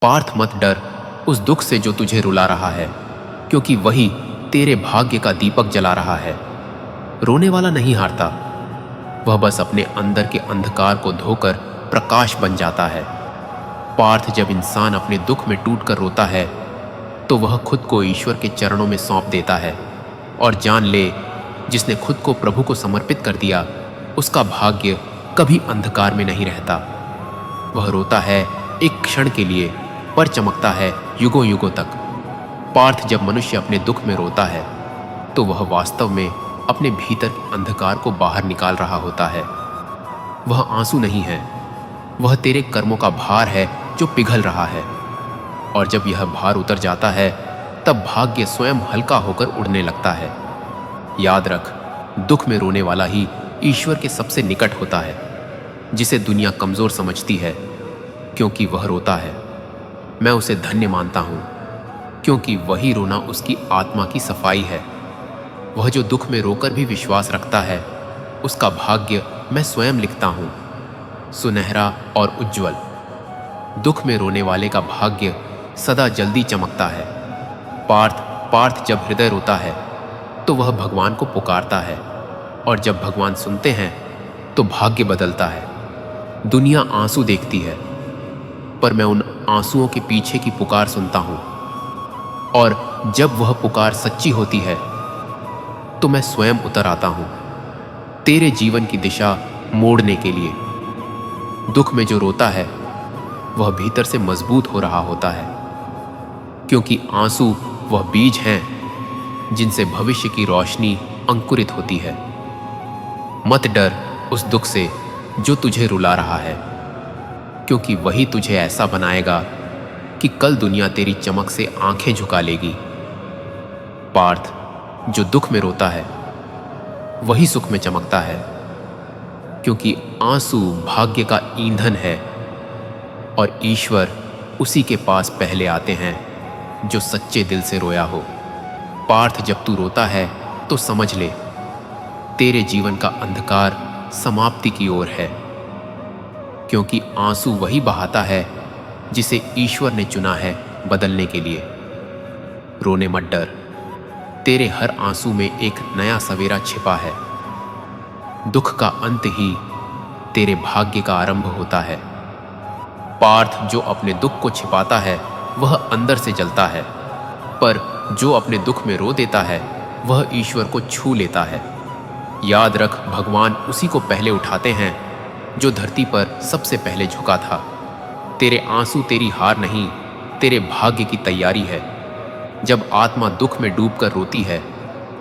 पार्थ मत डर उस दुख से जो तुझे रुला रहा है, क्योंकि वही तेरे भाग्य का दीपक जला रहा है। रोने वाला नहीं हारता, वह बस अपने अंदर के अंधकार को धोकर प्रकाश बन जाता है। पार्थ, जब इंसान अपने दुख में टूटकर रोता है तो वह खुद को ईश्वर के चरणों में सौंप देता है और जान ले, जिसने खुद को प्रभु को समर्पित कर दिया उसका भाग्य कभी अंधकार में नहीं रहता। वह रोता है एक क्षण के लिए, पर चमकता है युगों युगों तक। पार्थ, जब मनुष्य अपने दुख में रोता है तो वह वास्तव में अपने भीतर के अंधकार को बाहर निकाल रहा होता है। वह आंसू नहीं है, वह तेरे कर्मों का भार है जो पिघल रहा है। और जब यह भार उतर जाता है तब भाग्य स्वयं हल्का होकर उड़ने लगता है। याद रख, दुख में रोने वाला ही ईश्वर के सबसे निकट होता है, जिसे दुनिया कमजोर समझती है क्योंकि वह रोता है। मैं उसे धन्य मानता हूं, क्योंकि वही रोना उसकी आत्मा की सफाई है। वह जो दुख में रोकर भी विश्वास रखता है, उसका भाग्य मैं स्वयं लिखता हूं, सुनहरा और उज्जवल। दुख में रोने वाले का भाग्य सदा जल्दी चमकता है। पार्थ, जब हृदय रोता है तो वह भगवान को पुकारता है, और जब भगवान सुनते हैं तो भाग्य बदलता है। दुनिया आंसू देखती है, पर मैं उन आंसुओं के पीछे की पुकार सुनता हूं, और जब वह पुकार सच्ची होती है तो मैं स्वयं उतर आता हूं, तेरे जीवन की दिशा मोड़ने के लिए। दुख में जो रोता है वह भीतर से मजबूत हो रहा होता है, क्योंकि आंसू वह बीज हैं जिनसे भविष्य की रोशनी अंकुरित होती है। मत डर उस दुख से जो तुझे रुला रहा है, क्योंकि वही तुझे ऐसा बनाएगा कि कल दुनिया तेरी चमक से आंखें झुका लेगी। पार्थ, जो दुख में रोता है वही सुख में चमकता है, क्योंकि आंसू भाग्य का ईंधन है और ईश्वर उसी के पास पहले आते हैं जो सच्चे दिल से रोया हो। पार्थ, जब तू रोता है तो समझ ले, तेरे जीवन का अंधकार समाप्ति की ओर है, क्योंकि आंसू वही बहाता है जिसे ईश्वर ने चुना है बदलने के लिए। रोने मत डर, तेरे हर आंसू में एक नया सवेरा छिपा है। दुख का अंत ही तेरे भाग्य का आरंभ होता है। पार्थ, जो अपने दुख को छिपाता है वह अंदर से जलता है, पर जो अपने दुख में रो देता है वह ईश्वर को छू लेता है। याद रख, भगवान उसी को पहले उठाते हैं जो धरती पर सबसे पहले झुका था। तेरे आंसू तेरी हार नहीं, तेरे भाग्य की तैयारी है। जब आत्मा दुख में डूबकर रोती है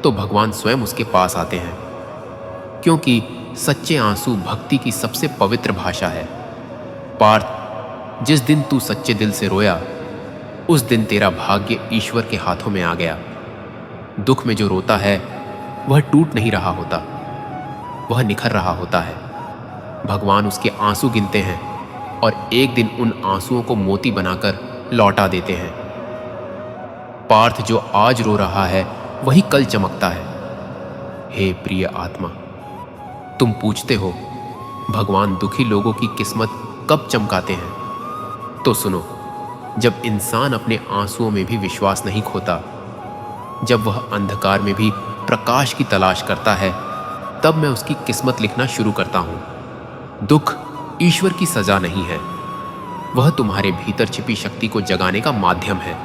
तो भगवान स्वयं उसके पास आते हैं, क्योंकि सच्चे आंसू भक्ति की सबसे पवित्र भाषा है। पार्थ, जिस दिन तू सच्चे दिल से रोया उस दिन तेरा भाग्य ईश्वर के हाथों में आ गया। दुख में जो रोता है वह टूट नहीं रहा होता, वह निखर रहा होता है। भगवान उसके आंसू गिनते हैं और एक दिन उन आंसुओं को मोती बनाकर लौटा देते हैं। पार्थ, जो आज रो रहा है वही कल चमकता है। हे प्रिय आत्मा, तुम पूछते हो भगवान दुखी लोगों की किस्मत कब चमकाते हैं? तो सुनो, जब इंसान अपने आंसुओं में भी विश्वास नहीं खोता, जब वह अंधकार में भी प्रकाश की तलाश करता है, तब मैं उसकी किस्मत लिखना शुरू करता हूं। दुख ईश्वर की सजा नहीं है, वह तुम्हारे भीतर छिपी शक्ति को जगाने का माध्यम है।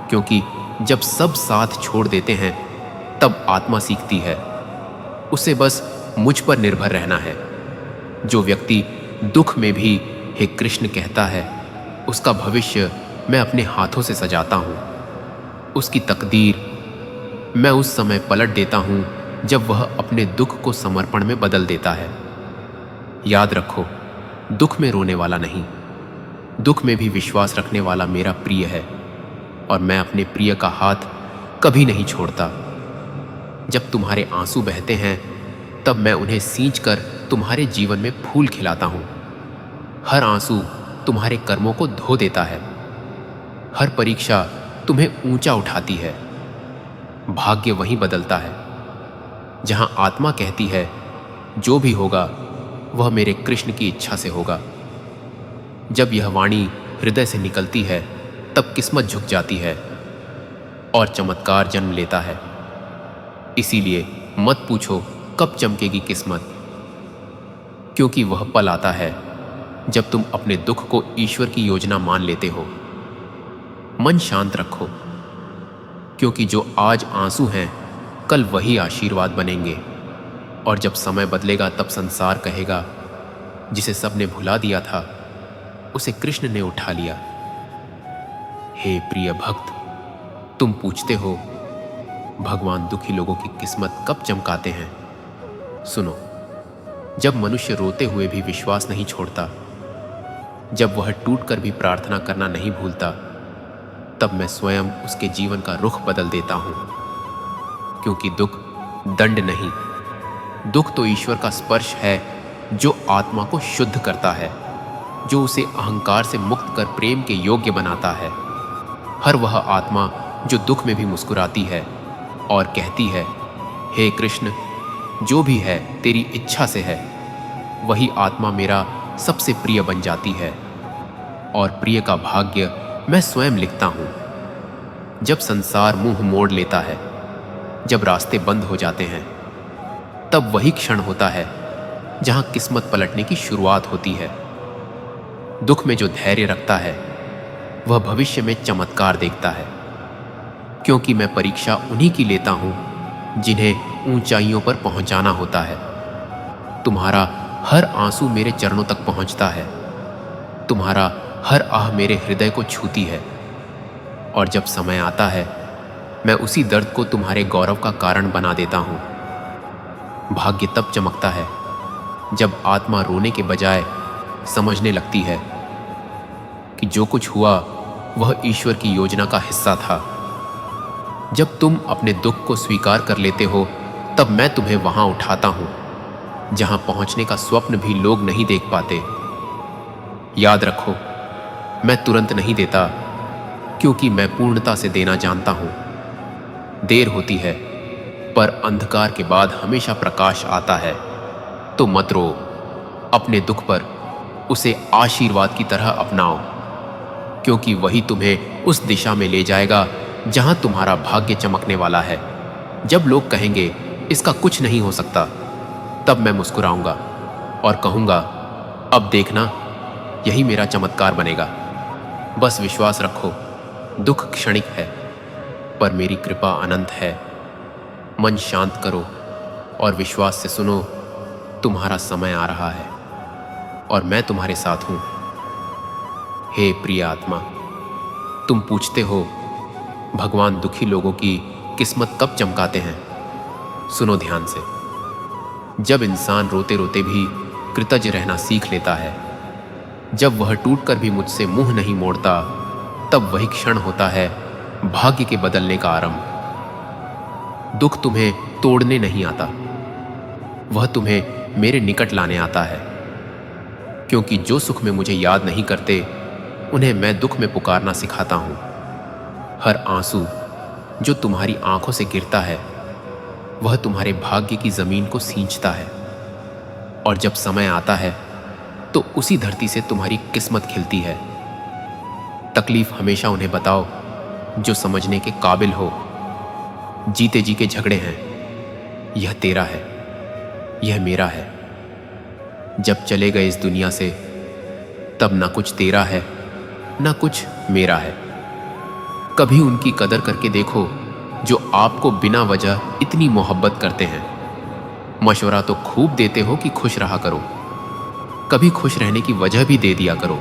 क्योंकि जब सब साथ छोड़ देते हैं तब आत्मा सीखती है, उसे बस मुझ पर निर्भर रहना है। जो व्यक्ति दुख में भी हे कृष्ण कहता है, उसका भविष्य मैं अपने हाथों से सजाता हूं। उसकी तकदीर मैं उस समय पलट देता हूं जब वह अपने दुख को समर्पण में बदल देता है। याद रखो, दुख में रोने वाला नहीं, दुख में भी विश्वास रखने वाला मेरा प्रिय है, और मैं अपने प्रिय का हाथ कभी नहीं छोड़ता। जब तुम्हारे आंसू बहते हैं तब मैं उन्हें सींचकर तुम्हारे जीवन में फूल खिलाता हूं। हर आंसू तुम्हारे कर्मों को धो देता है, हर परीक्षा तुम्हें ऊंचा उठाती है। भाग्य वहीं बदलता है जहां आत्मा कहती है, जो भी होगा वह मेरे कृष्ण की इच्छा से होगा। जब यह वाणी हृदय से निकलती है तब किस्मत झुक जाती है और चमत्कार जन्म लेता है। इसीलिए मत पूछो कब चमकेगी किस्मत, क्योंकि वह पल आता है जब तुम अपने दुख को ईश्वर की योजना मान लेते हो। मन शांत रखो, क्योंकि जो आज आंसू हैं कल वही आशीर्वाद बनेंगे, और जब समय बदलेगा तब संसार कहेगा जिसे सबने भुला दिया था उसे कृष्ण ने उठा लिया। हे प्रिय भक्त, तुम पूछते हो भगवान दुखी लोगों की किस्मत कब चमकाते हैं। सुनो, जब मनुष्य रोते हुए भी विश्वास नहीं छोड़ता, जब वह टूटकर भी प्रार्थना करना नहीं भूलता, तब मैं स्वयं उसके जीवन का रुख बदल देता हूं। क्योंकि दुख दंड नहीं, दुख तो ईश्वर का स्पर्श है जो आत्मा को शुद्ध करता है, जो उसे अहंकार से मुक्त कर प्रेम के योग्य बनाता है। हर वह आत्मा जो दुख में भी मुस्कुराती है और कहती है, हे कृष्ण, जो भी है तेरी इच्छा से है, वही आत्मा मेरा सबसे प्रिय बन जाती है, और प्रिय का भाग्य मैं स्वयं लिखता हूं। जब संसार मुंह मोड़ लेता है, जब रास्ते बंद हो जाते हैं, तब वही क्षण होता है जहां किस्मत पलटने की शुरुआत होती है। दुख में जो धैर्य रखता है वह भविष्य में चमत्कार देखता है, क्योंकि मैं परीक्षा उन्हीं की लेता हूं जिन्हें ऊंचाइयों पर पहुंचाना होता है। तुम्हारा हर आंसू मेरे चरणों तक पहुंचता है, तुम्हारा हर आह मेरे हृदय को छूती है, और जब समय आता है मैं उसी दर्द को तुम्हारे गौरव का कारण बना देता हूं। भाग्य तब चमकता है जब आत्मा रोने के बजाय समझने लगती है कि जो कुछ हुआ वह ईश्वर की योजना का हिस्सा था। जब तुम अपने दुख को स्वीकार कर लेते हो, तब मैं तुम्हें वहां उठाता हूं जहां पहुंचने का स्वप्न भी लोग नहीं देख पाते। याद रखो, मैं तुरंत नहीं देता, क्योंकि मैं पूर्णता से देना जानता हूं। देर होती है, पर अंधकार के बाद हमेशा प्रकाश आता है। तो मत रो, अपने दुख पर उसे आशीर्वाद की तरह अपनाओ, क्योंकि वही तुम्हें उस दिशा में ले जाएगा जहां तुम्हारा भाग्य चमकने वाला है। जब लोग कहेंगे इसका कुछ नहीं हो सकता, तब मैं मुस्कुराऊंगा और कहूंगा, अब देखना, यही मेरा चमत्कार बनेगा। बस विश्वास रखो, दुख क्षणिक है, पर मेरी कृपा अनंत है। मन शांत करो और विश्वास से सुनो, तुम्हारा समय आ रहा है और मैं तुम्हारे साथ हूं। हे प्रिय आत्मा, तुम पूछते हो भगवान दुखी लोगों की किस्मत कब चमकाते हैं। सुनो ध्यान से, जब इंसान रोते रोते भी कृतज्ञ रहना सीख लेता है, जब वह टूटकर भी मुझसे मुंह नहीं मोड़ता, तब वही क्षण होता है भाग्य के बदलने का आरंभ। दुख तुम्हें तोड़ने नहीं आता, वह तुम्हें मेरे निकट लाने आता है, क्योंकि जो सुख में मुझे याद नहीं करते उन्हें मैं दुख में पुकारना सिखाता हूं। हर आंसू जो तुम्हारी आंखों से गिरता है वह तुम्हारे भाग्य की जमीन को सींचता है, और जब समय आता है तो उसी धरती से तुम्हारी किस्मत खिलती है। तकलीफ हमेशा उन्हें बताओ जो समझने के काबिल हो। जीते जी के झगड़े हैं, यह तेरा है, यह मेरा है। जब चले गए इस दुनिया से, तब ना कुछ तेरा है ना कुछ मेरा है। कभी उनकी कदर करके देखो जो आपको बिना वजह इतनी मोहब्बत करते हैं। मशवरा तो खूब देते हो कि खुश रहा करो, कभी खुश रहने की वजह भी दे दिया करो।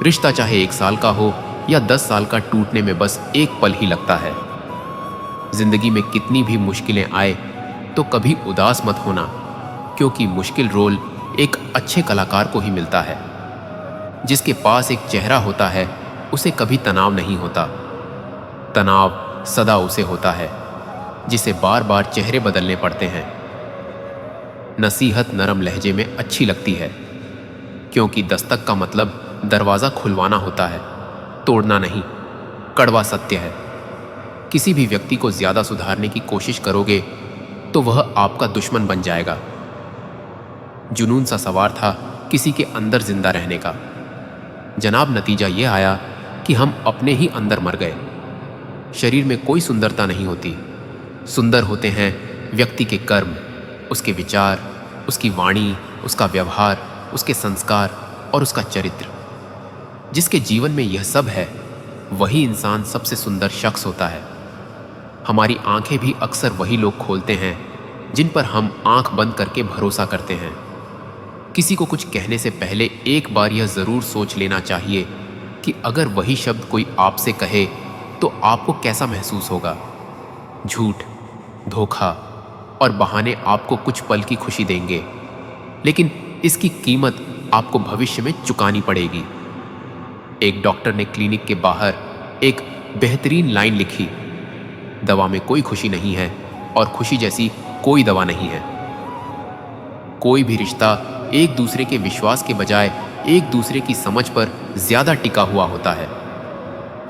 रिश्ता चाहे 1 साल का हो या 10 साल का, टूटने में बस एक पल ही लगता है। जिंदगी में कितनी भी मुश्किलें आए तो कभी उदास मत होना, क्योंकि मुश्किल रोल एक अच्छे कलाकार को ही मिलता है। जिसके पास एक चेहरा होता है उसे कभी तनाव नहीं होता। तनाव सदा उसे होता है जिसे बार बार चेहरे बदलने पड़ते हैं। नसीहत नरम लहजे में अच्छी लगती है, क्योंकि दस्तक का मतलब दरवाजा खुलवाना होता है, तोड़ना नहीं। कड़वा सत्य है, किसी भी व्यक्ति को ज्यादा सुधारने की कोशिश करोगे तो वह आपका दुश्मन बन जाएगा। जुनून सा सवार था किसी के अंदर जिंदा रहने का, जनाब, नतीजा यह आया कि हम अपने ही अंदर मर गए। शरीर में कोई सुंदरता नहीं होती। सुंदर होते हैं व्यक्ति के कर्म, उसके विचार, उसकी वाणी, उसका व्यवहार, उसके संस्कार और उसका चरित्र। जिसके जीवन में यह सब है वही इंसान सबसे सुंदर शख्स होता है। हमारी आंखें भी अक्सर वही लोग खोलते हैं जिन पर हम आंख बंद करके भरोसा करते हैं। किसी को कुछ कहने से पहले एक बार यह जरूर सोच लेना चाहिए कि अगर वही शब्द कोई आपसे कहे तो आपको कैसा महसूस होगा। झूठ, धोखा और बहाने आपको कुछ पल की खुशी देंगे, लेकिन इसकी कीमत आपको भविष्य में चुकानी पड़ेगी। एक डॉक्टर ने क्लिनिक के बाहर एक बेहतरीन लाइन लिखी, दवा में कोई खुशी नहीं है और खुशी जैसी कोई दवा नहीं है। कोई भी रिश्ता एक दूसरे के विश्वास के बजाय एक दूसरे की समझ पर ज्यादा टिका हुआ होता है।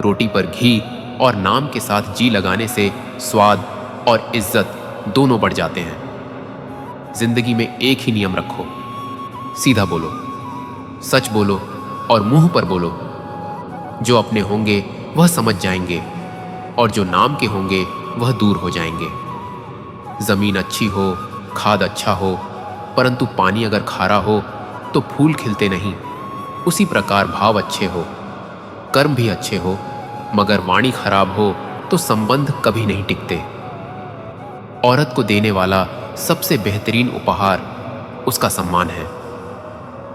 रोटी पर घी और नाम के साथ जी लगाने से स्वाद और इज्जत दोनों बढ़ जाते हैं। जिंदगी में एक ही नियम रखो, सीधा बोलो, सच बोलो और मुंह पर बोलो। जो अपने होंगे वह समझ जाएंगे और जो नाम के होंगे वह दूर हो जाएंगे। जमीन अच्छी हो, खाद अच्छा हो, परंतु पानी अगर खारा हो तो फूल खिलते नहीं। उसी प्रकार भाव अच्छे हो, कर्म भी अच्छे हो, मगर वाणी खराब हो तो संबंध कभी नहीं टिकते। औरत को देने वाला सबसे बेहतरीन उपहार उसका सम्मान है।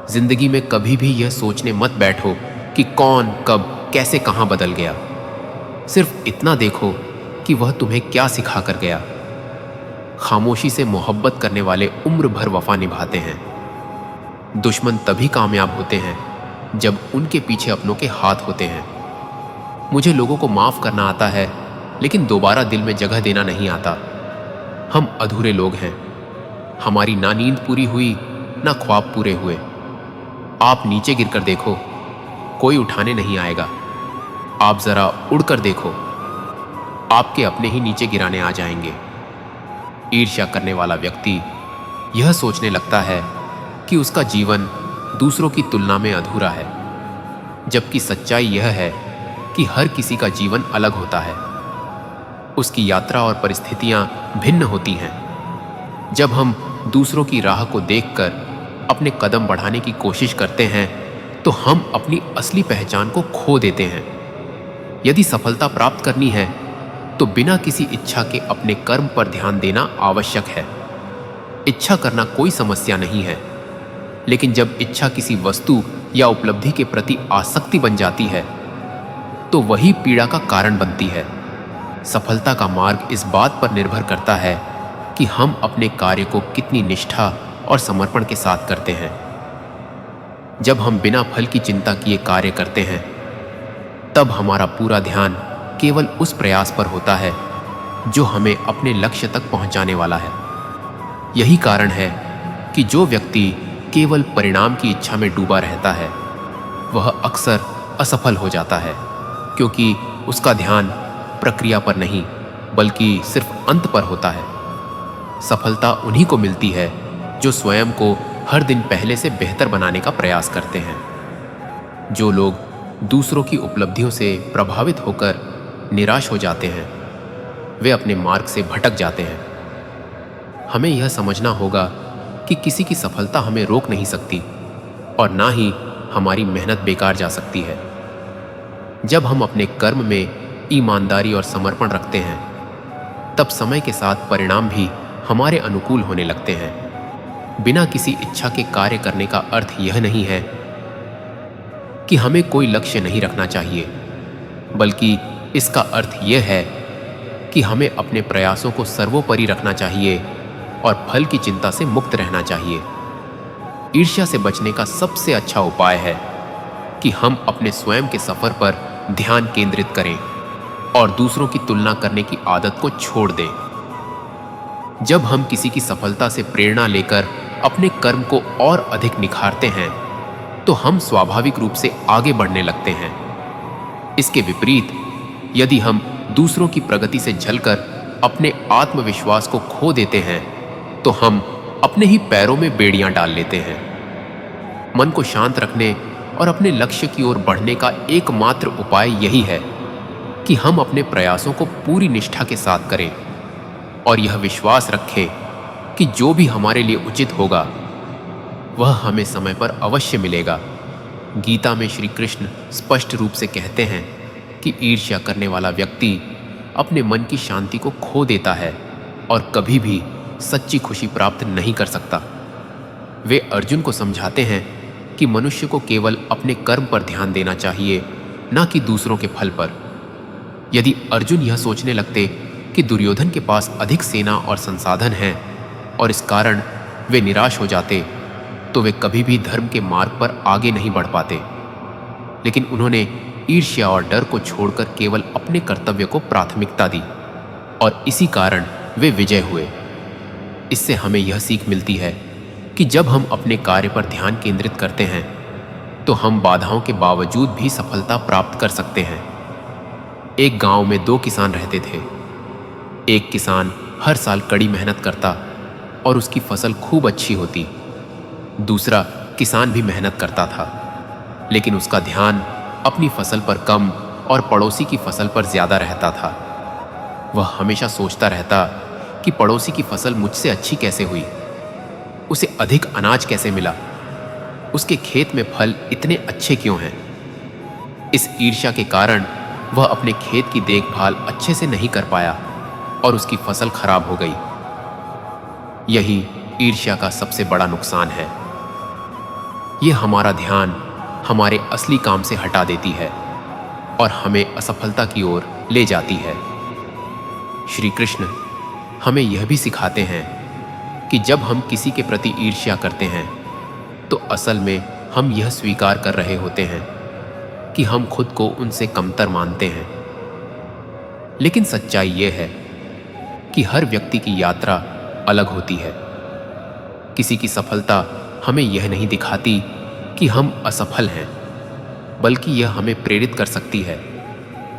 जिंदगी में कभी भी यह सोचने मत बैठो कि कौन कब कैसे कहां बदल गया। सिर्फ इतना देखो कि वह तुम्हें क्या सिखा कर गया। खामोशी से मोहब्बत करने वाले उम्र भर वफा निभाते हैं। दुश्मन तभी कामयाब होते हैं जब उनके पीछे अपनों के हाथ होते हैं। मुझे लोगों को माफ करना आता है, लेकिन दोबारा दिल में जगह देना नहीं आता। हम अधूरे लोग हैं। हमारी ना नींद पूरी हुई ना ख्वाब पूरे हुए। आप नीचे गिरकर देखो, कोई उठाने नहीं आएगा। आप जरा उड़कर देखो, आपके अपने ही नीचे गिराने आ जाएंगे। ईर्ष्या करने वाला व्यक्ति यह सोचने लगता है कि उसका जीवन दूसरों की तुलना में अधूरा है, जबकि सच्चाई यह है कि हर किसी का जीवन अलग होता है। उसकी यात्रा और परिस्थितियां भिन्न होती हैं। जब हम दूसरों की राह को देखकर अपने कदम बढ़ाने की कोशिश करते हैं तो हम अपनी असली पहचान को खो देते हैं। यदि सफलता प्राप्त करनी है तो बिना किसी इच्छा के अपने कर्म पर ध्यान देना आवश्यक है। इच्छा करना कोई समस्या नहीं है, लेकिन जब इच्छा किसी वस्तु या उपलब्धि के प्रति आसक्ति बन जाती है तो वही पीड़ा का कारण बनती है। सफलता का मार्ग इस बात पर निर्भर करता है कि हम अपने कार्य को कितनी निष्ठा और समर्पण के साथ करते हैं। जब हम बिना फल की चिंता किए कार्य करते हैं तब हमारा पूरा ध्यान केवल उस प्रयास पर होता है जो हमें अपने लक्ष्य तक पहुंचाने वाला है। यही कारण है कि जो व्यक्ति केवल परिणाम की इच्छा में डूबा रहता है वह अक्सर असफल हो जाता है, क्योंकि उसका ध्यान प्रक्रिया पर नहीं बल्कि सिर्फ अंत पर होता है। सफलता उन्हीं को मिलती है जो स्वयं को हर दिन पहले से बेहतर बनाने का प्रयास करते हैं। जो लोग दूसरों की उपलब्धियों से प्रभावित होकर निराश हो जाते हैं वे अपने मार्ग से भटक जाते हैं। हमें यह समझना होगा कि किसी की सफलता हमें रोक नहीं सकती और ना ही हमारी मेहनत बेकार जा सकती है। जब हम अपने कर्म में ईमानदारी और समर्पण रखते हैं तब समय के साथ परिणाम भी हमारे अनुकूल होने लगते हैं। बिना किसी इच्छा के कार्य करने का अर्थ यह नहीं है कि हमें कोई लक्ष्य नहीं रखना चाहिए, बल्कि इसका अर्थ यह है कि हमें अपने प्रयासों को सर्वोपरि रखना चाहिए और फल की चिंता से मुक्त रहना चाहिए। ईर्ष्या से बचने का सबसे अच्छा उपाय है कि हम अपने स्वयं के सफर पर ध्यान केंद्रित करें और दूसरों की तुलना करने की आदत को छोड़ दें। जब हम किसी की सफलता से प्रेरणा लेकर अपने कर्म को और अधिक निखारते हैं तो हम स्वाभाविक रूप से आगे बढ़ने लगते हैं। इसके विपरीत यदि हम दूसरों की प्रगति से झलकर अपने आत्मविश्वास को खो देते हैं तो हम अपने ही पैरों में बेड़ियां डाल लेते हैं। मन को शांत रखने और अपने लक्ष्य की ओर बढ़ने का एकमात्र उपाय यही है कि हम अपने प्रयासों को पूरी निष्ठा के साथ करें और यह विश्वास रखें कि जो भी हमारे लिए उचित होगा वह हमें समय पर अवश्य मिलेगा। गीता में श्री कृष्ण स्पष्ट रूप से कहते हैं कि ईर्ष्या करने वाला व्यक्ति अपने मन की शांति को खो देता है और कभी भी सच्ची खुशी प्राप्त नहीं कर सकता। वे अर्जुन को समझाते हैं कि मनुष्य को केवल अपने कर्म पर ध्यान देना चाहिए, न कि दूसरों के फल पर। यदि अर्जुन यह सोचने लगते कि दुर्योधन के पास अधिक सेना और संसाधन हैं और इस कारण वे निराश हो जाते, तो वे कभी भी धर्म के मार्ग पर आगे नहीं बढ़ पाते। लेकिन उन्होंने ईर्ष्या और डर को छोड़कर केवल अपने कर्तव्य को प्राथमिकता दी और इसी कारण वे विजय हुए। इससे हमें यह सीख मिलती है कि जब हम अपने कार्य पर ध्यान केंद्रित करते हैं तो हम बाधाओं के बावजूद भी सफलता प्राप्त कर सकते हैं। एक गांव में 2 किसान रहते थे। एक किसान हर साल कड़ी मेहनत करता और उसकी फसल खूब अच्छी होती। दूसरा किसान भी मेहनत करता था, लेकिन उसका ध्यान अपनी फसल पर कम और पड़ोसी की फसल पर ज्यादा रहता था। वह हमेशा सोचता रहता कि पड़ोसी की फसल मुझसे अच्छी कैसे हुई, उसे अधिक अनाज कैसे मिला, उसके खेत में फल इतने अच्छे क्यों हैं। इस ईर्ष्या के कारण वह अपने खेत की देखभाल अच्छे से नहीं कर पाया और उसकी फसल खराब हो गई। यही ईर्ष्या का सबसे बड़ा नुकसान है। यह हमारा ध्यान हमारे असली काम से हटा देती है और हमें असफलता की ओर ले जाती है। श्री कृष्ण हमें यह भी सिखाते हैं कि जब हम किसी के प्रति ईर्ष्या करते हैं तो असल में हम यह स्वीकार कर रहे होते हैं कि हम खुद को उनसे कमतर मानते हैं। लेकिन सच्चाई यह है कि हर व्यक्ति की यात्रा अलग होती है। किसी की सफलता हमें यह नहीं दिखाती कि हम असफल हैं, बल्कि यह हमें प्रेरित कर सकती है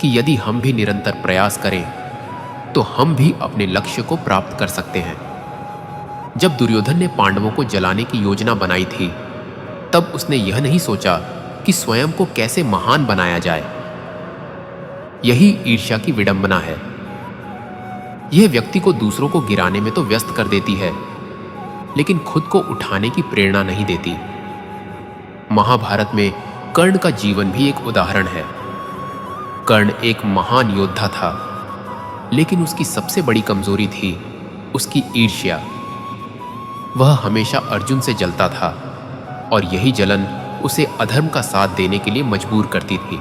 कि यदि हम भी निरंतर प्रयास करें तो हम भी अपने लक्ष्य को प्राप्त कर सकते हैं। जब दुर्योधन ने पांडवों को जलाने की योजना बनाई थी, तब उसने यह नहीं सोचा कि स्वयं को कैसे महान बनाया जाए। यही ईर्ष्या की विडंबना है। यह व्यक्ति को दूसरों को गिराने में तो व्यस्त कर देती है, लेकिन खुद को उठाने की प्रेरणा नहीं देती। महाभारत में कर्ण का जीवन भी एक उदाहरण है। कर्ण एक महान योद्धा था, लेकिन उसकी सबसे बड़ी कमजोरी थी उसकी ईर्ष्या। वह हमेशा अर्जुन से जलता था और यही जलन उसे अधर्म का साथ देने के लिए मजबूर करती थी।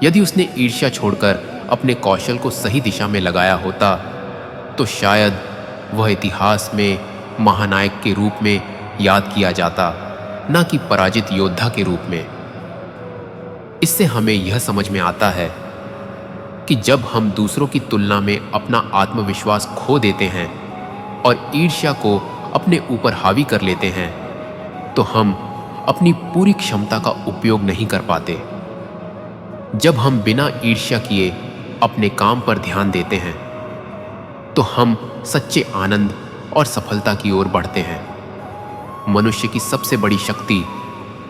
यदि उसने ईर्ष्या छोड़कर अपने कौशल को सही दिशा में लगाया होता तो शायद वह इतिहास में महानायक के रूप में याद किया जाता, न कि पराजित योद्धा के रूप में। इससे हमें यह समझ में आता है कि जब हम दूसरों की तुलना में अपना आत्मविश्वास खो देते हैं और ईर्ष्या को अपने ऊपर हावी कर लेते हैं तो हम अपनी पूरी क्षमता का उपयोग नहीं कर पाते। जब हम बिना ईर्ष्या किए अपने काम पर ध्यान देते हैं तो हम सच्चे आनंद और सफलता की ओर बढ़ते हैं। मनुष्य की सबसे बड़ी शक्ति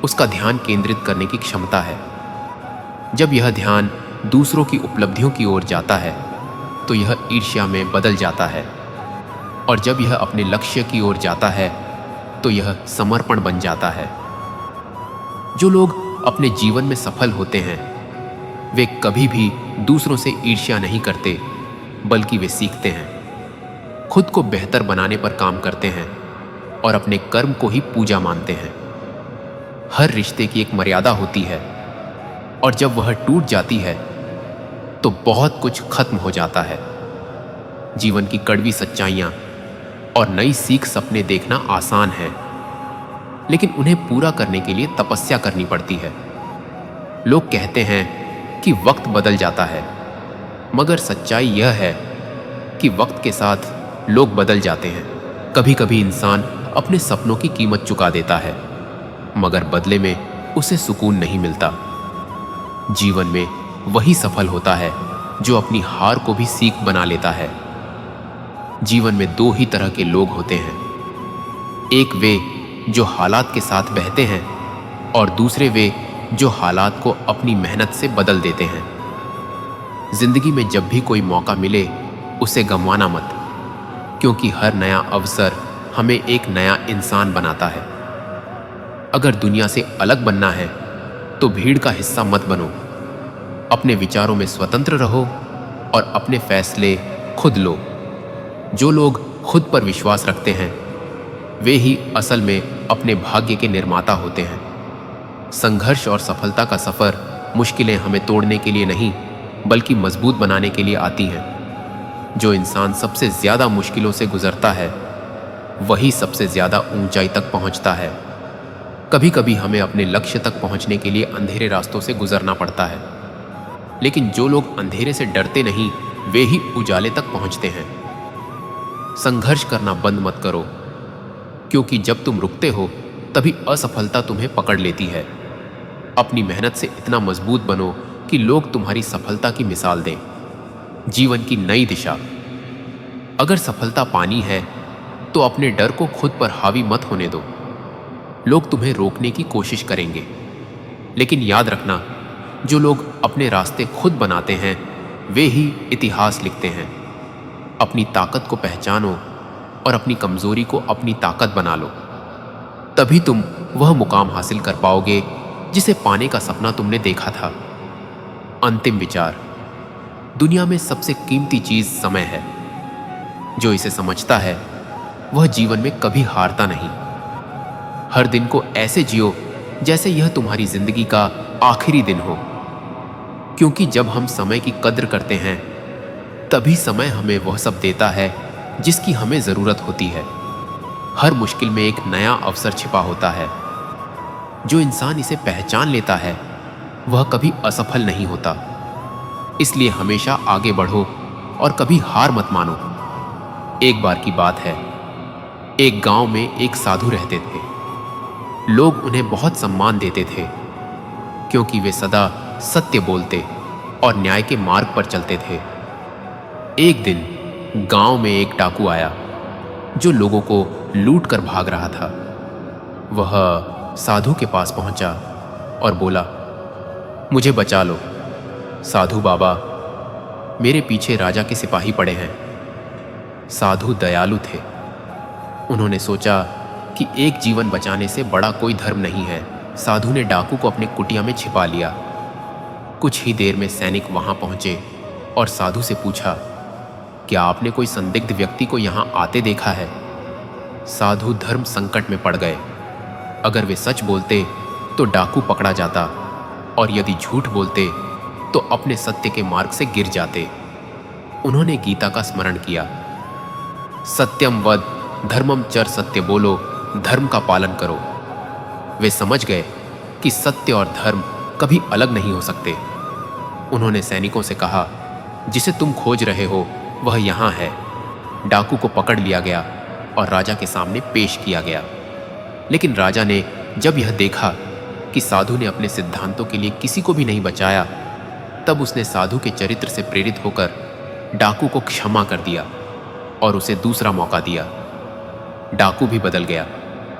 उसका ध्यान केंद्रित करने की क्षमता है। जब यह ध्यान दूसरों की उपलब्धियों की ओर जाता है तो यह ईर्ष्या में बदल जाता है, और जब यह अपने लक्ष्य की ओर जाता है तो यह समर्पण बन जाता है। जो लोग अपने जीवन में सफल होते हैं वे कभी भी दूसरों से ईर्ष्या नहीं करते, बल्कि वे सीखते हैं, खुद को बेहतर बनाने पर काम करते हैं और अपने कर्म को ही पूजा मानते हैं। हर रिश्ते की एक मर्यादा होती है और जब वह टूट जाती है तो बहुत कुछ खत्म हो जाता है। जीवन की कड़वी सच्चाइयां और नई सीख सपने देखना आसान है, लेकिन उन्हें पूरा करने के लिए तपस्या करनी पड़ती है। लोग कहते हैं कि वक्त बदल जाता है, मगर सच्चाई यह है कि वक्त के साथ लोग बदल जाते हैं। कभी कभी इंसान अपने सपनों की कीमत चुका देता है, मगर बदले में उसे सुकून नहीं मिलता। जीवन में वही सफल होता है जो अपनी हार को भी सीख बना लेता है। जीवन में 2 ही तरह के लोग होते हैं, एक वे जो हालात के साथ बहते हैं और दूसरे वे जो हालात को अपनी मेहनत से बदल देते हैं। जिंदगी में जब भी कोई मौका मिले उसे गंवाना मत, क्योंकि हर नया अवसर हमें एक नया इंसान बनाता है। अगर दुनिया से अलग बनना है तो भीड़ का हिस्सा मत बनो। अपने विचारों में स्वतंत्र रहो और अपने फैसले खुद लो। जो लोग खुद पर विश्वास रखते हैं वे ही असल में अपने भाग्य के निर्माता होते हैं। संघर्ष और सफलता का सफर मुश्किलें हमें तोड़ने के लिए नहीं बल्कि मजबूत बनाने के लिए आती हैं। जो इंसान सबसे ज्यादा मुश्किलों से गुजरता है वही सबसे ज्यादा ऊंचाई तक पहुंचता है। कभी कभी हमें अपने लक्ष्य तक पहुंचने के लिए अंधेरे रास्तों से गुजरना पड़ता है, लेकिन जो लोग अंधेरे से डरते नहीं वे ही उजाले तक पहुंचते हैं। संघर्ष करना बंद मत करो, क्योंकि जब तुम रुकते हो तभी असफलता तुम्हें पकड़ लेती है। अपनी मेहनत से इतना मजबूत बनो कि लोग तुम्हारी सफलता की मिसाल दें। जीवन की नई दिशा। अगर सफलता पानी है तो अपने डर को खुद पर हावी मत होने दो। लोग तुम्हें रोकने की कोशिश करेंगे, लेकिन याद रखना, जो लोग अपने रास्ते खुद बनाते हैं वे ही इतिहास लिखते हैं। अपनी ताकत को पहचानो और अपनी कमजोरी को अपनी ताकत बना लो। तभी तुम वह मुकाम हासिल कर पाओगे जिसे पाने का सपना तुमने देखा था। अंतिम विचार। दुनिया में सबसे कीमती चीज समय है। जो इसे समझता है वह जीवन में कभी हारता नहीं। हर दिन को ऐसे जियो जैसे यह तुम्हारी जिंदगी का आखिरी दिन हो, क्योंकि जब हम समय की कद्र करते हैं तभी समय हमें वह सब देता है जिसकी हमें जरूरत होती है। हर मुश्किल में एक नया अवसर छिपा होता है। जो इंसान इसे पहचान लेता है वह कभी असफल नहीं होता। इसलिए हमेशा आगे बढ़ो और कभी हार मत मानो। एक बार की बात है, एक गांव में एक साधु रहते थे। लोग उन्हें बहुत सम्मान देते थे, क्योंकि वे सदा सत्य बोलते और न्याय के मार्ग पर चलते थे। एक दिन गांव में एक डाकू आया जो लोगों को लूट कर भाग रहा था। वह साधु के पास पहुंचा और बोला, मुझे बचा लो साधु बाबा, मेरे पीछे राजा के सिपाही पड़े हैं। साधु दयालु थे। उन्होंने सोचा कि एक जीवन बचाने से बड़ा कोई धर्म नहीं है। साधु ने डाकू को अपने कुटिया में छिपा लिया। कुछ ही देर में सैनिक वहां पहुंचे और साधु से पूछा, क्या आपने कोई संदिग्ध व्यक्ति को यहां आते देखा है? साधु धर्म संकट में पड़ गए। अगर वे सच बोलते तो डाकू पकड़ा जाता, और यदि झूठ बोलते तो अपने सत्य के मार्ग से गिर जाते। उन्होंने गीता का स्मरण किया, सत्यम वद धर्मम चर, सत्य बोलो, धर्म का पालन करो। वे समझ गए कि सत्य और धर्म कभी अलग नहीं हो सकते। उन्होंने सैनिकों से कहा, जिसे तुम खोज रहे हो वह यहां है। डाकू को पकड़ लिया गया और राजा के सामने पेश किया गया। लेकिन राजा ने जब यह देखा कि साधु ने अपने सिद्धांतों के लिए किसी को भी नहीं बचाया, तब उसने साधु के चरित्र से प्रेरित होकर डाकू को क्षमा कर दिया और उसे दूसरा मौका दिया। डाकू भी बदल गया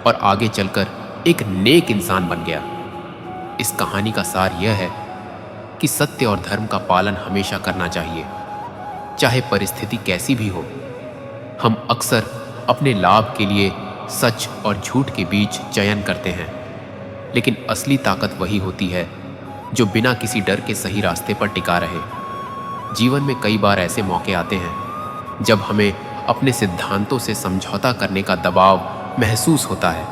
और आगे चलकर एक नेक इंसान बन गया। इस कहानी का सार यह है कि सत्य और धर्म का पालन हमेशा करना चाहिए, चाहे परिस्थिति कैसी भी हो। हम अक्सर अपने लाभ के लिए सच और झूठ के बीच चयन करते हैं, लेकिन असली ताकत वही होती है जो बिना किसी डर के सही रास्ते पर टिका रहे। जीवन में कई बार ऐसे मौके आते हैं जब हमें अपने सिद्धांतों से समझौता करने का दबाव महसूस होता है,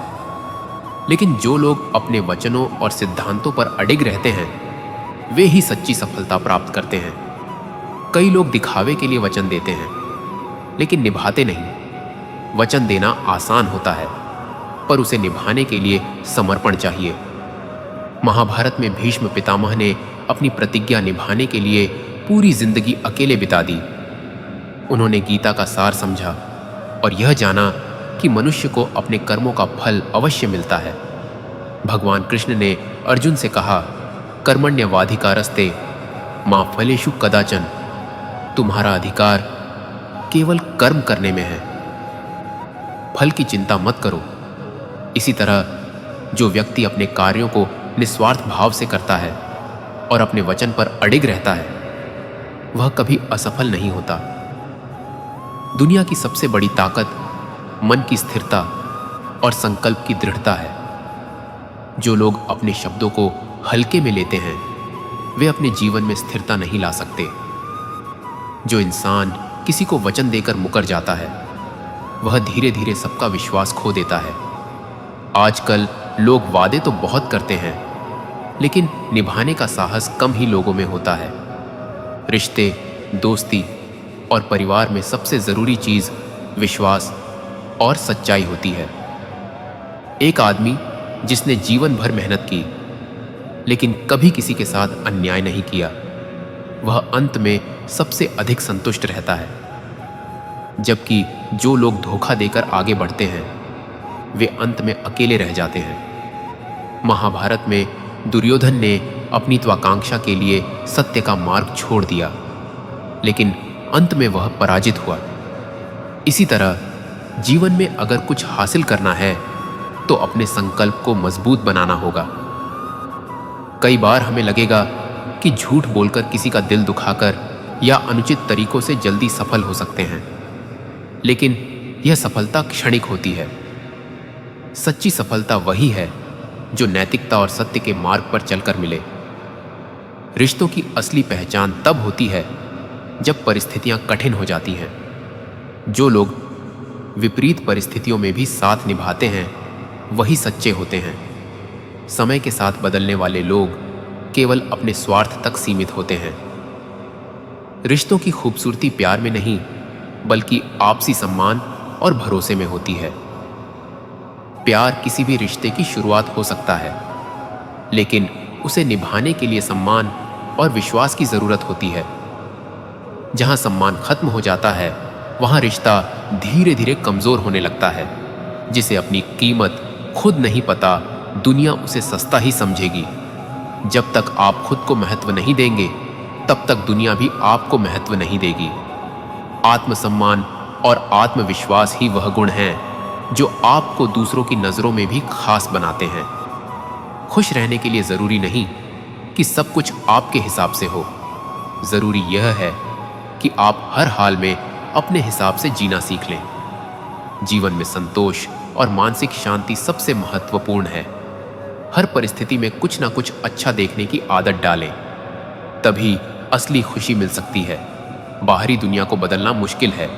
लेकिन जो लोग अपने वचनों और सिद्धांतों पर अडिग रहते हैं वे ही सच्ची सफलता प्राप्त करते हैं। कई लोग दिखावे के लिए वचन देते हैं लेकिन निभाते नहीं। वचन देना आसान होता है, पर उसे निभाने के लिए समर्पण चाहिए। महाभारत में भीष्म पितामह ने अपनी प्रतिज्ञा निभाने के लिए पूरी जिंदगी अकेले बिता दी। उन्होंने गीता का सार समझा और यह जाना कि मनुष्य को अपने कर्मों का फल अवश्य मिलता है। भगवान कृष्ण ने अर्जुन से कहा, कर्मण्यवाधिकारस्ते मा फलेषु कदाचन, तुम्हारा अधिकार केवल कर्म करने में है, फल की चिंता मत करो। इसी तरह जो व्यक्ति अपने कार्यों को निस्वार्थ भाव से करता है और अपने वचन पर अडिग रहता है, वह कभी असफल नहीं होता। दुनिया की सबसे बड़ी ताकत मन की स्थिरता और संकल्प की दृढ़ता है। जो लोग अपने शब्दों को हल्के में लेते हैं, वे अपने जीवन में स्थिरता नहीं ला सकते। जो इंसान किसी को वचन देकर मुकर जाता है, वह धीरे धीरे सबका विश्वास खो देता है। आजकल लोग वादे तो बहुत करते हैं, लेकिन निभाने का साहस कम ही लोगों में होता है। रिश्ते, दोस्ती और परिवार में सबसे जरूरी चीज विश्वास और सच्चाई होती है। एक आदमी जिसने जीवन भर मेहनत की लेकिन कभी किसी के साथ अन्याय नहीं किया, वह अंत में सबसे अधिक संतुष्ट रहता है। जबकि जो लोग धोखा देकर आगे बढ़ते हैं, वे अंत में अकेले रह जाते हैं। महाभारत में दुर्योधन ने अपनी त्वाकांक्षा के लिए सत्य का मार्ग छोड़ दिया, लेकिन अंत में वह पराजित हुआ। इसी तरह जीवन में अगर कुछ हासिल करना है तो अपने संकल्प को मजबूत बनाना होगा। कई बार हमें लगेगा कि झूठ बोलकर किसी का दिल दुखाकर या अनुचित तरीकों से जल्दी सफल हो सकते हैं, लेकिन यह सफलता क्षणिक होती है। सच्ची सफलता वही है जो नैतिकता और सत्य के मार्ग पर चलकर मिले। रिश्तों की असली पहचान तब होती है जब परिस्थितियां कठिन हो जाती हैं। जो लोग विपरीत परिस्थितियों में भी साथ निभाते हैं, वही सच्चे होते हैं। समय के साथ बदलने वाले लोग केवल अपने स्वार्थ तक सीमित होते हैं। रिश्तों की खूबसूरती प्यार में नहीं, बल्कि आपसी सम्मान और भरोसे में होती है। प्यार किसी भी रिश्ते की शुरुआत हो सकता है, लेकिन उसे निभाने के लिए सम्मान और विश्वास की जरूरत होती है। जहां सम्मान खत्म हो जाता है, वहां रिश्ता धीरे धीरे कमजोर होने लगता है। जिसे अपनी कीमत खुद नहीं पता, दुनिया उसे सस्ता ही समझेगी। जब तक आप खुद को महत्व नहीं देंगे, तब तक दुनिया भी आपको महत्व नहीं देगी। आत्मसम्मान और आत्मविश्वास ही वह गुण हैं जो आपको दूसरों की नजरों में भी खास बनाते हैं। खुश रहने के लिए जरूरी नहीं कि सब कुछ आपके हिसाब से हो। जरूरी यह है कि आप हर हाल में अपने हिसाब से जीना सीख लें। जीवन में संतोष और मानसिक शांति सबसे महत्वपूर्ण है। हर परिस्थिति में कुछ ना कुछ अच्छा देखने की आदत डालें, तभी असली खुशी मिल सकती है। बाहरी दुनिया को बदलना मुश्किल है,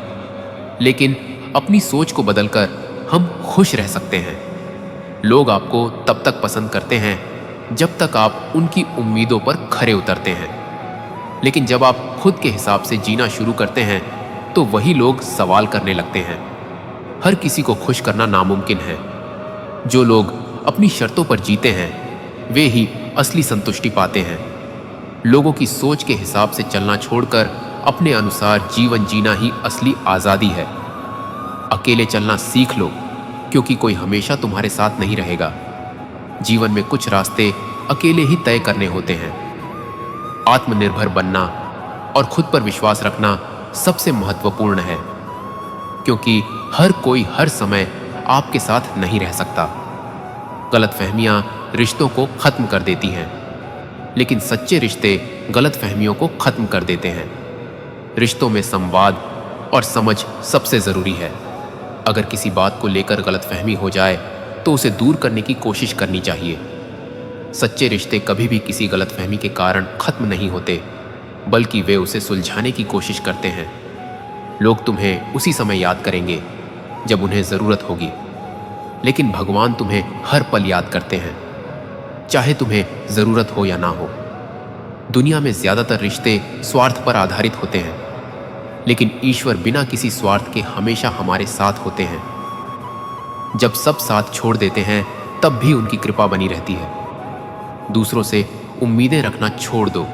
लेकिन अपनी सोच को बदलकर हम खुश रह सकते हैं। लोग आपको तब तक पसंद करते हैं जब तक आप उनकी उम्मीदों पर खरे उतरते हैं, लेकिन जब आप खुद के हिसाब से जीना शुरू करते हैं तो वही लोग सवाल करने लगते हैं। हर किसी को खुश करना नामुमकिन है। जो लोग अपनी शर्तों पर जीते हैं, वे ही असली संतुष्टि पाते हैं। लोगों की सोच के हिसाब से चलना छोड़कर अपने अनुसार जीवन जीना ही असली आजादी है। अकेले चलना सीख लो, क्योंकि कोई हमेशा तुम्हारे साथ नहीं रहेगा। जीवन में कुछ रास्ते अकेले ही तय करने होते हैं। आत्मनिर्भर बनना और खुद पर विश्वास रखना सबसे महत्वपूर्ण है, क्योंकि हर कोई हर समय आपके साथ नहीं रह सकता। गलतफहमियां रिश्तों को खत्म कर देती हैं, लेकिन सच्चे रिश्ते गलतफहमियों को खत्म कर देते हैं। रिश्तों में संवाद और समझ सबसे जरूरी है। अगर किसी बात को लेकर गलतफहमी हो जाए तो उसे दूर करने की कोशिश करनी चाहिए। सच्चे रिश्ते कभी भी किसी गलतफहमी के कारण खत्म नहीं होते, बल्कि वे उसे सुलझाने की कोशिश करते हैं। लोग तुम्हें उसी समय याद करेंगे जब उन्हें जरूरत होगी, लेकिन भगवान तुम्हें हर पल याद करते हैं, चाहे तुम्हें जरूरत हो या ना हो। दुनिया में ज्यादातर रिश्ते स्वार्थ पर आधारित होते हैं, लेकिन ईश्वर बिना किसी स्वार्थ के हमेशा हमारे साथ होते हैं। जब सब साथ छोड़ देते हैं, तब भी उनकी कृपा बनी रहती है। दूसरों से उम्मीदें रखना छोड़ दो,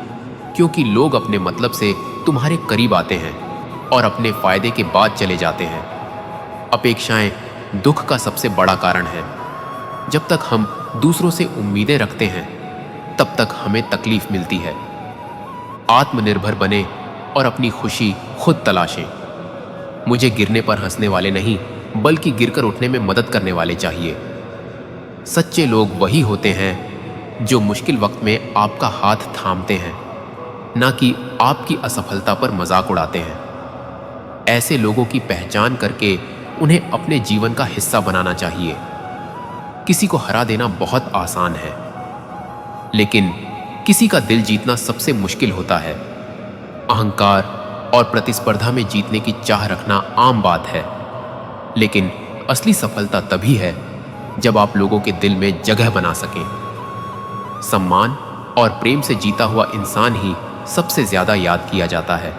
क्योंकि लोग अपने मतलब से तुम्हारे करीब आते हैं और अपने फायदे के बाद चले जाते हैं। अपेक्षाएं दुख का सबसे बड़ा कारण है। जब तक हम दूसरों से उम्मीदें रखते हैं, तब तक हमें तकलीफ मिलती है। आत्मनिर्भर बने और अपनी खुशी खुद तलाशें। मुझे गिरने पर हंसने वाले नहीं, बल्कि गिरकर उठने में मदद करने वाले चाहिए। सच्चे लोग वही होते हैं जो मुश्किल वक्त में आपका हाथ थामते हैं, ना कि आपकी असफलता पर मजाक उड़ाते हैं। ऐसे लोगों की पहचान करके उन्हें अपने जीवन का हिस्सा बनाना चाहिए। किसी को हरा देना बहुत आसान है, लेकिन किसी का दिल जीतना सबसे मुश्किल होता है। अहंकार और प्रतिस्पर्धा में जीतने की चाह रखना आम बात है, लेकिन असली सफलता तभी है जब आप लोगों के दिल में जगह बना सकें। सम्मान और प्रेम से जीता हुआ इंसान ही सबसे ज्यादा याद किया जाता है।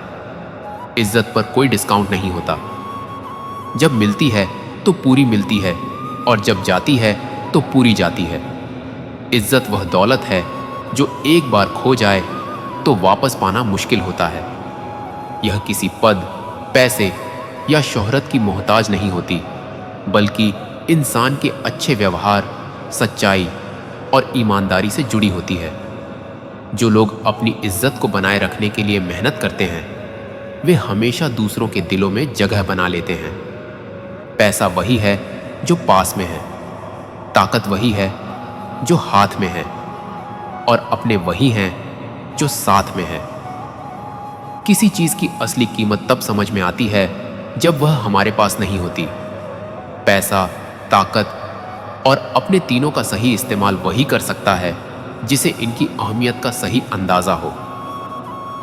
इज्जत पर कोई डिस्काउंट नहीं होता। जब मिलती है तो पूरी मिलती है, और जब जाती है तो पूरी जाती है। इज्जत वह दौलत है जो एक बार खो जाए तो वापस पाना मुश्किल होता है। यह किसी पद, पैसे या शोहरत की मोहताज नहीं होती, बल्कि इंसान के अच्छे व्यवहार, सच्चाई और ईमानदारी से जुड़ी होती है। जो लोग अपनी इज्जत को बनाए रखने के लिए मेहनत करते हैं, वे हमेशा दूसरों के दिलों में जगह बना लेते हैं। पैसा वही है जो पास में है, ताकत वही है जो हाथ में है, और अपने वही हैं जो साथ में है। किसी चीज की असली कीमत तब समझ में आती है जब वह हमारे पास नहीं होती। पैसा, ताकत और अपने तीनों का सही इस्तेमाल वही कर सकता है जिसे इनकी अहमियत का सही अंदाजा हो।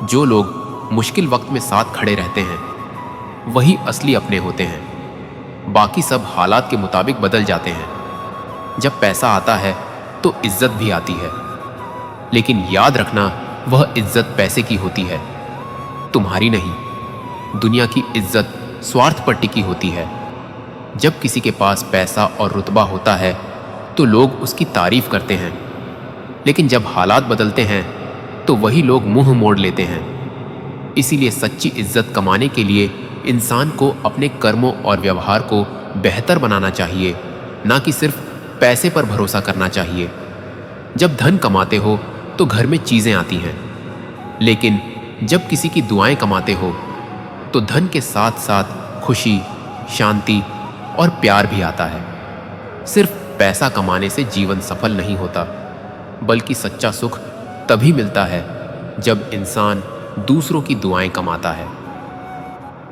जो लोग मुश्किल वक्त में साथ खड़े रहते हैं, वही असली अपने होते हैं। बाकी सब हालात के मुताबिक बदल जाते हैं। जब पैसा आता है तो इज्जत भी आती है, लेकिन याद रखना, वह इज्जत पैसे की होती है, तुम्हारी नहीं। दुनिया की इज्जत स्वार्थ पर टिकी होती है। जब किसी के पास पैसा और रुतबा होता है तो लोग उसकी तारीफ करते हैं, लेकिन जब हालात बदलते हैं तो वही लोग मुंह मोड़ लेते हैं। इसीलिए सच्ची इज्जत कमाने के लिए इंसान को अपने कर्मों और व्यवहार को बेहतर बनाना चाहिए, ना कि सिर्फ पैसे पर भरोसा करना चाहिए। जब धन कमाते हो तो घर में चीजें आती हैं, लेकिन जब किसी की दुआएं कमाते हो तो धन के साथ साथ खुशी, शांति और प्यार भी आता है। सिर्फ पैसा कमाने से जीवन सफल नहीं होता, बल्कि सच्चा सुख तभी मिलता है जब इंसान दूसरों की दुआएं कमाता है।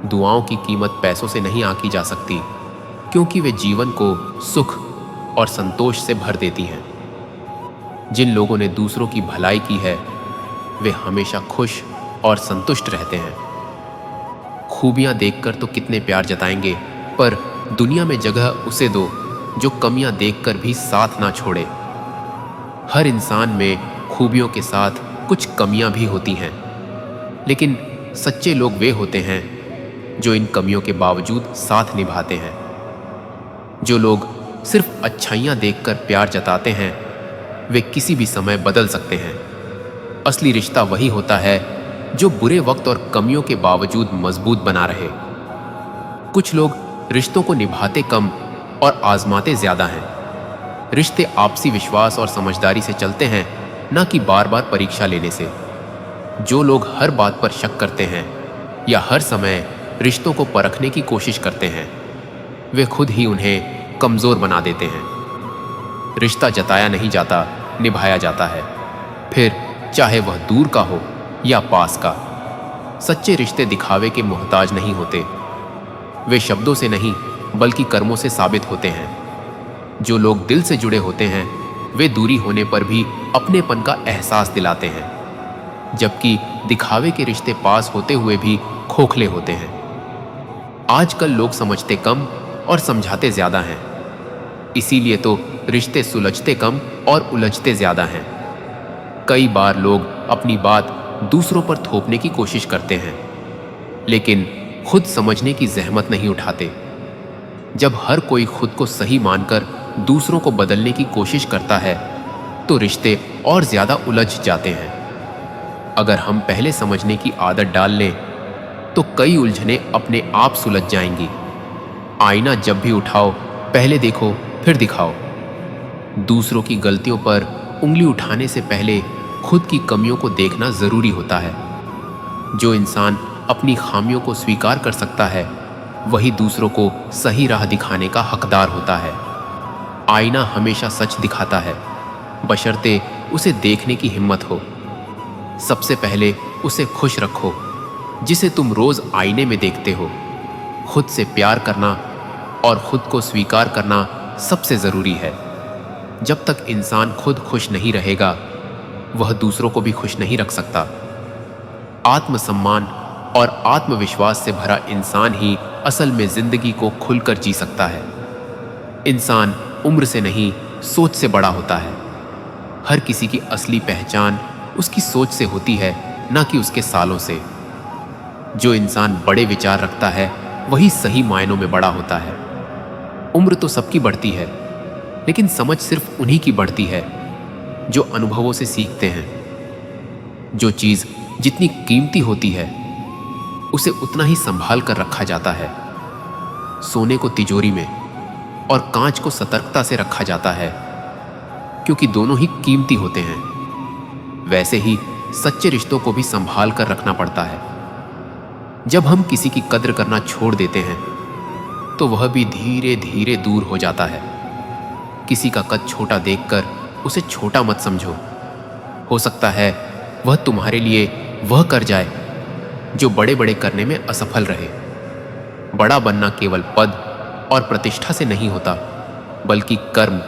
दुआओं की कीमत पैसों से नहीं आंकी जा सकती, क्योंकि वे जीवन को सुख और संतोष से भर देती हैं। जिन लोगों ने दूसरों की भलाई की है, वे हमेशा खुश और संतुष्ट रहते हैं। खूबियां देखकर तो कितने प्यार जताएंगे, पर दुनिया में जगह उसे दो जो कमियां देखकर भी साथ ना छोड़े। हर इंसान में खूबियों के साथ कुछ कमियां भी होती हैं, लेकिन सच्चे लोग वे होते हैं जो इन कमियों के बावजूद साथ निभाते हैं। जो लोग सिर्फ अच्छाइयां देखकर प्यार जताते हैं, वे किसी भी समय बदल सकते हैं। असली रिश्ता वही होता है जो बुरे वक्त और कमियों के बावजूद मजबूत बना रहे। कुछ लोग रिश्तों को निभाते कम और आजमाते ज्यादा हैं। रिश्ते आपसी विश्वास और समझदारी से चलते हैं, ना कि बार बार परीक्षा लेने से। जो लोग हर बात पर शक करते हैं या हर समय रिश्तों को परखने की कोशिश करते हैं, वे खुद ही उन्हें कमजोर बना देते हैं। रिश्ता जताया नहीं जाता, निभाया जाता है, फिर चाहे वह दूर का हो या पास का। सच्चे रिश्ते दिखावे के मोहताज नहीं होते। वे शब्दों से नहीं, बल्कि कर्मों से साबित होते हैं। जो लोग दिल से जुड़े होते हैं, वे दूरी होने पर भी अपनेपन का एहसास दिलाते हैं, जबकि दिखावे के रिश्ते पास होते हुए भी खोखले होते हैं। आजकल लोग समझते कम और समझाते ज्यादा हैं। इसीलिए तो रिश्ते सुलझते कम और उलझते ज्यादा हैं। कई बार लोग अपनी बात दूसरों पर थोपने की कोशिश करते हैं, लेकिन खुद समझने की जहमत नहीं उठाते। जब हर कोई खुद को सही मानकर दूसरों को बदलने की कोशिश करता है, तो रिश्ते और ज्यादा उलझ जाते हैं। अगर हम पहले समझने की आदत डाल लें, तो कई उलझने अपने आप सुलझ जाएंगी। आईना जब भी उठाओ, पहले देखो फिर दिखाओ। दूसरों की गलतियों पर उंगली उठाने से पहले खुद की कमियों को देखना जरूरी होता है। जो इंसान अपनी खामियों को स्वीकार कर सकता है, वही दूसरों को सही राह दिखाने का हकदार होता है। आईना हमेशा सच दिखाता है, बशर्ते उसे देखने की हिम्मत हो। सबसे पहले उसे खुश रखो जिसे तुम रोज आईने में देखते हो। खुद से प्यार करना और खुद को स्वीकार करना सबसे जरूरी है। जब तक इंसान खुद खुश नहीं रहेगा, वह दूसरों को भी खुश नहीं रख सकता। आत्मसम्मान और आत्मविश्वास से भरा इंसान ही असल में जिंदगी को खुलकर जी सकता है। इंसान उम्र से नहीं, सोच से बड़ा होता है। हर किसी की असली पहचान उसकी सोच से होती है, ना कि उसके सालों से। जो इंसान बड़े विचार रखता है वही सही मायनों में बड़ा होता है। उम्र तो सबकी बढ़ती है, लेकिन समझ सिर्फ उन्हीं की बढ़ती है जो अनुभवों से सीखते हैं। जो चीज जितनी कीमती होती है उसे उतना ही संभाल कर रखा जाता है। सोने को तिजोरी में और कांच को सतर्कता से रखा जाता है, क्योंकि दोनों ही कीमती होते हैं। वैसे ही सच्चे रिश्तों को भी संभाल कर रखना पड़ता है। जब हम किसी की कद्र करना छोड़ देते हैं तो वह भी धीरे धीरे दूर हो जाता है। किसी का कद छोटा देखकर उसे छोटा मत समझो। हो सकता है वह तुम्हारे लिए वह कर जाए जो बड़े बड़े करने में असफल रहे। बड़ा बनना केवल पद और प्रतिष्ठा से नहीं होता, बल्कि कर्म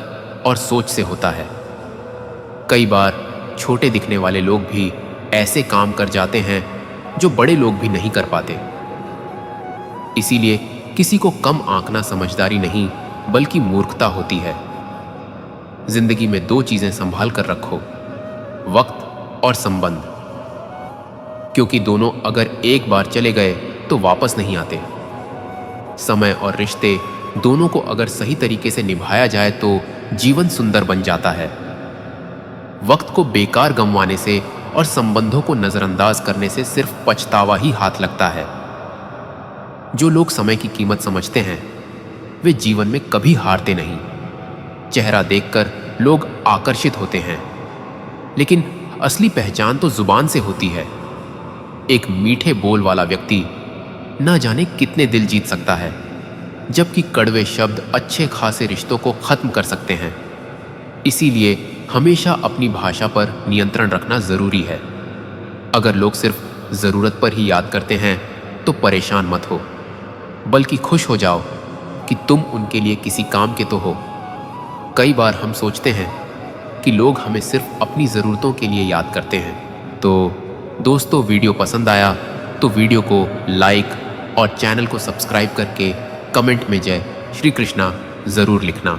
और सोच से होता है। कई बार छोटे दिखने वाले लोग भी ऐसे काम कर जाते हैं जो बड़े लोग भी नहीं कर पाते। इसीलिए किसी को कम आंकना समझदारी नहीं, बल्कि मूर्खता होती है। जिंदगी में दो चीजें संभाल कर रखो, वक्त और संबंध, क्योंकि दोनों अगर एक बार चले गए तो वापस नहीं आते। समय और रिश्ते दोनों को अगर सही तरीके से निभाया जाए तो जीवन सुंदर बन जाता है। वक्त को बेकार गंवाने से और संबंधों को नजरअंदाज करने से सिर्फ पछतावा ही हाथ लगता है। जो लोग समय की कीमत समझते हैं वे जीवन में कभी हारते नहीं। चेहरा देखकर लोग आकर्षित होते हैं, लेकिन असली पहचान तो जुबान से होती है। एक मीठे बोल वाला व्यक्ति ना जाने कितने दिल जीत सकता है, जबकि कड़वे शब्द अच्छे खासे रिश्तों को खत्म कर सकते हैं। इसीलिए हमेशा अपनी भाषा पर नियंत्रण रखना जरूरी है। अगर लोग सिर्फ जरूरत पर ही याद करते हैं तो परेशान मत हो, बल्कि खुश हो जाओ कि तुम उनके लिए किसी काम के तो हो। कई बार हम सोचते हैं कि लोग हमें सिर्फ अपनी ज़रूरतों के लिए याद करते हैं। तो दोस्तों, वीडियो पसंद आया तो वीडियो को लाइक और चैनल को सब्सक्राइब करके कमेंट में जय श्री कृष्णा ज़रूर लिखना।